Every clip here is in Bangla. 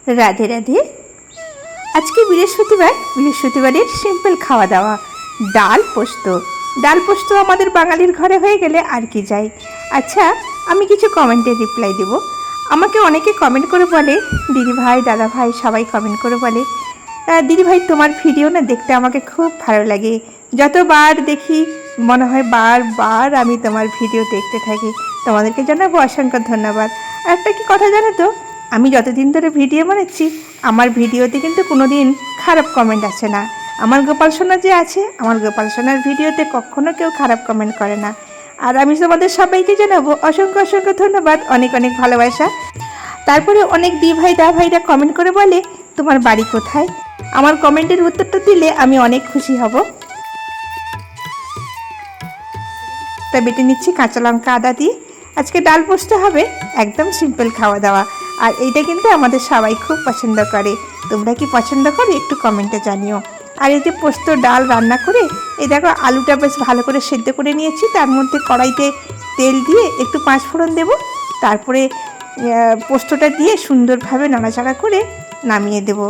রাধে রাধে। আজকে বৃহস্পতিবারের সিম্পল খাওয়া দাওয়া, ডাল পোস্ত আমাদের বাঙালির ঘরে হয়ে গেলে আর কি চাই। আচ্ছা, আমি কিছু কমেন্টের রিপ্লাই দেব। আমাকে অনেকে কমেন্ট করে বলে, দিদিভাই দাদা ভাই সবাই কমেন্ট করে বলে, দিদিভাই তোমার ভিডিও না দেখতে আমাকে খুব ভালো লাগে, যতবার দেখি মনে হয় বারবার আমি তোমার ভিডিও দেখতে থাকি। তোমাদেরকে জানাবো অসংখ্য ধন্যবাদ। আর একটা কি কথা জানো তো, আমি যতদিন ধরে ভিডিও বানাচ্ছি আমার ভিডিওতে কিন্তু কোনো দিন খারাপ কমেন্ট আসে না। আমার গোপাল সোনা যে আছে, আমার গোপাল সোনার ভিডিওতে কখনো কেউ খারাপ কমেন্ট করে না। আর আমি তোমাদের সবাইকে জানাবো অসংখ্য অসংখ্য ধন্যবাদ, অনেক অনেক ভালোবাসা। তারপরে অনেক দা ভাইরা কমেন্ট করে বলে তোমার বাড়ি কোথায়। আমার কমেন্টের উত্তরটা দিলে আমি অনেক খুশি হব। তা বেটে নিচ্ছি কাঁচা লঙ্কা আদা দিয়ে। আজকে ডাল পোস্ত হবে, একদম সিম্পল খাওয়া দাওয়া। আর এইটা কিন্তু আমাদের সবাই খুব পছন্দ করে। তোমরা কি পছন্দ করো একটু কমেন্টে জানিও। আর এই যে পোস্ত ডাল রান্না করে, এই দেখো আলুটা বেশ ভালো করে সেদ্ধ করে নিয়েছি, তার মধ্যে কড়াইতে তেল দিয়ে একটু পাঁচফোড়ন দেব, তারপরে পোস্তটা দিয়ে সুন্দরভাবে নাড়াচাড়া করে নামিয়ে দেব।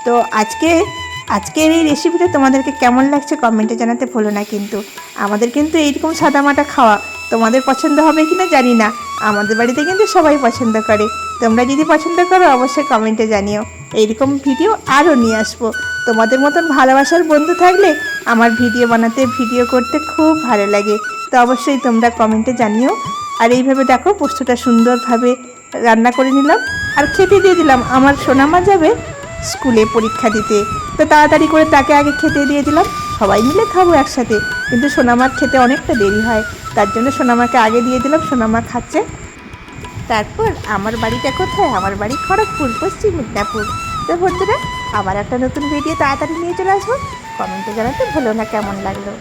তো আজকের এই রেসিপিটা তোমাদেরকে কেমন লাগছে কমেন্টে জানাতে ভুলো না। কিন্তু আমাদের কিন্তু এইরকম সাদামাটা খাওয়া তোমাদের পছন্দ হবে কি না জানি না, আমাদের বাড়িতে কিন্তু সবাই পছন্দ করে। তোমরা যদি পছন্দ করো অবশ্যই কমেন্টে জানিও। এইরকম ভিডিও আরও নিয়ে আসবো। তোমাদের মতন ভালোবাসার বন্ধু থাকলে আমার ভিডিও করতে খুব ভালো লাগে। তো অবশ্যই তোমরা কমেন্টে জানিও। আর এইভাবে দেখো পোস্তটা সুন্দরভাবে রান্না করে নিলাম আর খেতে দিয়ে দিলাম। আমার সোনামা যাবে স্কুলে পরীক্ষা দিতে, তো তাড়াতাড়ি করে তাকে আগে খেতে দিয়ে দিলাম। সবাই মিলে খাবো একসাথে, কিন্তু সোনামার খেতে অনেকটা দেরি হয়, তার জন্য সোনামাকে আগে দিয়ে দিলাম। সোনামা খাচ্ছে। তারপর আমার বাড়িটা কোথায়? আমার বাড়ি খড়গপুর, পশ্চিম মেদিনীপুর। তো বন্ধুরা, আবার একটা নতুন ভিডিও তাড়াতাড়ি নিয়ে চলে আসবো। কমেন্টে জানাতে ভুলো না কেমন লাগলো।